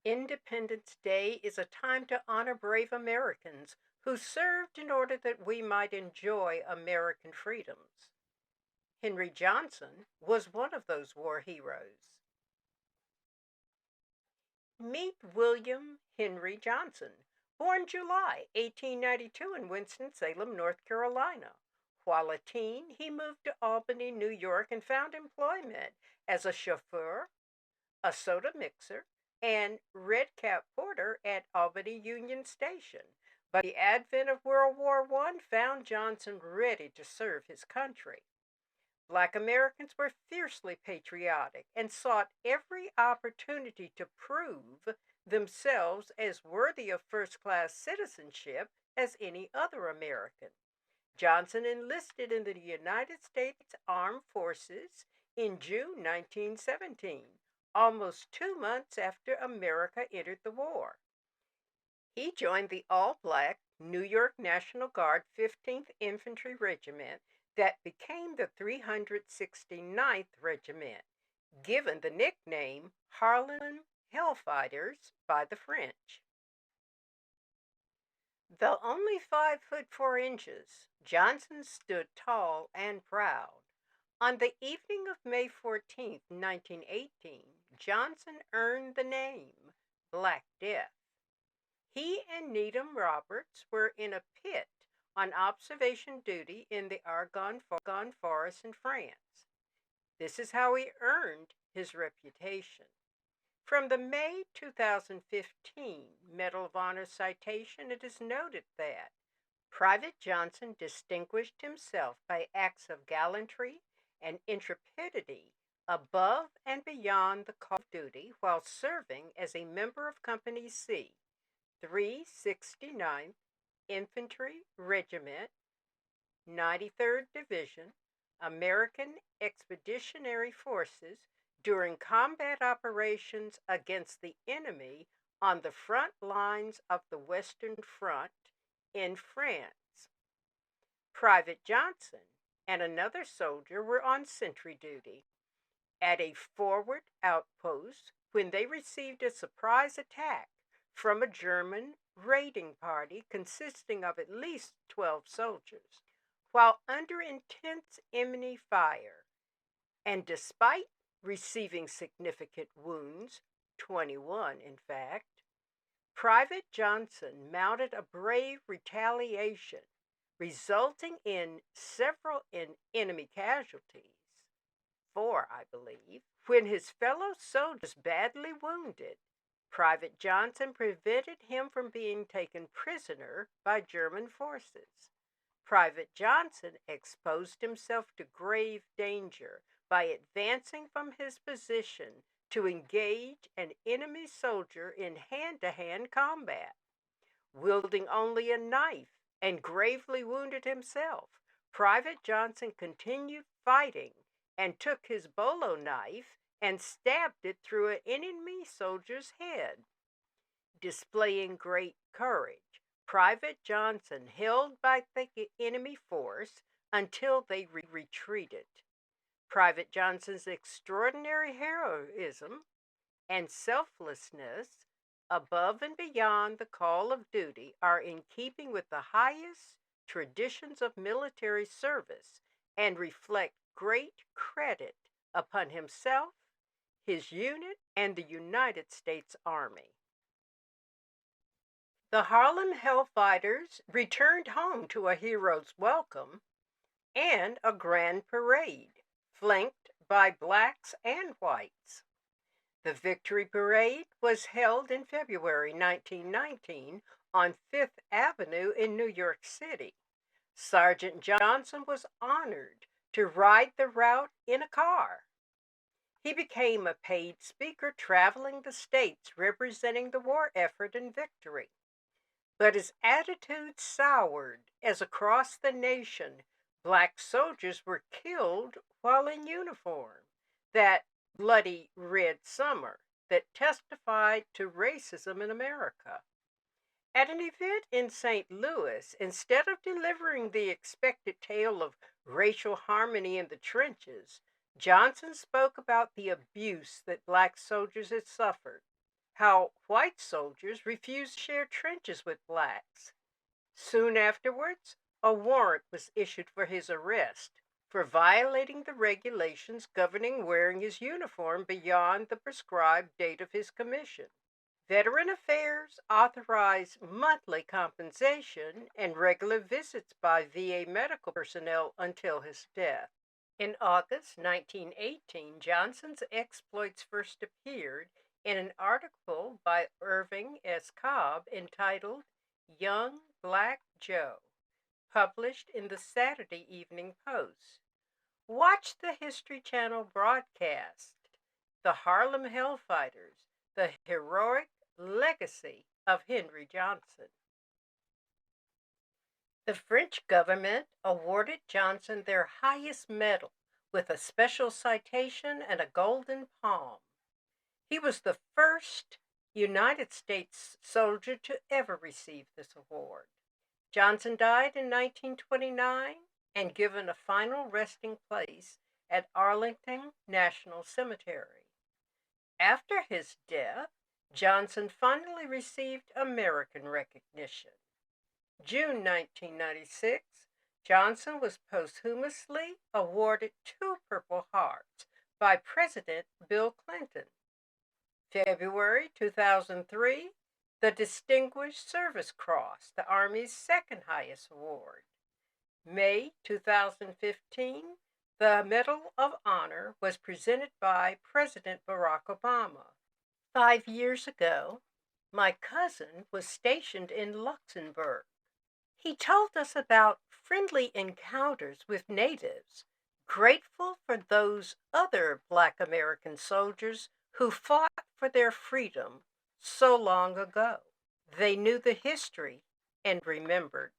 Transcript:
Independence Day is a time to honor brave Americans who served in order that we might enjoy American freedoms. Henry Johnson was one of those war heroes. Meet William Henry Johnson, born July 1892 in Winston-Salem, North Carolina. While a teen, he moved to Albany, New York, and found employment as a chauffeur, a soda mixer, and red cap porter at Albany Union Station. But the advent of World War I found Johnson ready to serve his country. Black Americans were fiercely patriotic and sought every opportunity to prove themselves as worthy of first class citizenship as any other American. Johnson enlisted in the United States Armed Forces in June 1917, almost 2 months after America entered the war. He joined the all black New York National Guard 15th Infantry Regiment that became the 369th Regiment, given the nickname Harlem Hellfighters by the French. Though only 5 foot 4 inches, Johnson stood tall and proud. On the evening of May 14, 1918, Johnson earned the name Black Death. He and Needham Roberts were in a pit on observation duty in the Argonne Forest in France. This is how he earned his reputation. From the May 2015 Medal of Honor citation, it is noted that Private Johnson distinguished himself by acts of gallantry and intrepidity above and beyond the call of duty while serving as a member of Company C, 369th Infantry Regiment, 93rd Division, American Expeditionary Forces during combat operations against the enemy on the front lines of the Western Front in France. Private Johnson and another soldier were on sentry duty at a forward outpost when they received a surprise attack from a German raiding party consisting of at least 12 soldiers. While under intense enemy fire, and despite receiving significant wounds, 21 in fact, Private Johnson mounted a brave retaliation, resulting in several enemy casualties, 4, I believe. When his fellow soldiers badly wounded, Private Johnson prevented him from being taken prisoner by German forces. Private Johnson exposed himself to grave danger by advancing from his position to engage an enemy soldier in hand-to-hand combat. Wielding only a knife and gravely wounded himself, Private Johnson continued fighting and took his bolo knife and stabbed it through an enemy soldier's head. Displaying great courage, Private Johnson held back the enemy force until they retreated. Private Johnson's extraordinary heroism and selflessness above and beyond the call of duty are in keeping with the highest traditions of military service and reflect great credit upon himself, his unit, and the United States Army. The Harlem Hellfighters returned home to a hero's welcome and a grand parade, flanked by blacks and whites. The Victory Parade was held in February 1919 on Fifth Avenue in New York City. Sergeant Johnson was honored to ride the route in a car. He became a paid speaker traveling the states representing the war effort and victory. But his attitude soured as across the nation black soldiers were killed while in uniform. That bloody red summer that testified to racism in America. At an event in St. Louis, instead of delivering the expected tale of racial harmony in the trenches, Johnson spoke about the abuse that black soldiers had suffered. how white soldiers refused to share trenches with blacks. Soon afterwards, a warrant was issued for his arrest for violating the regulations governing wearing his uniform beyond the prescribed date of his commission. Veteran Affairs authorized monthly compensation and regular visits by VA medical personnel until his death. In August 1918, Johnson's exploits first appeared in an article by Irving S. Cobb entitled Young Black Joe, published in the Saturday Evening Post. Watch the History Channel broadcast, The Harlem Hellfighters, the heroic legacy of Henry Johnson. The French government awarded Johnson their highest medal with a special citation and a golden palm. He was the first United States soldier to ever receive this award. Johnson died in 1929 and given a final resting place at Arlington National Cemetery. After his death, Johnson finally received American recognition. June 1996, Johnson was posthumously awarded 2 Purple Hearts by President Bill Clinton. February 2003, the Distinguished Service Cross, the Army's second highest award. May 2015, the Medal of Honor was presented by President Barack Obama. 5 years ago, my cousin was stationed in Luxembourg. He told us about friendly encounters with natives, grateful for those other Black American soldiers who fought for their freedom so long ago. They knew the history and remembered.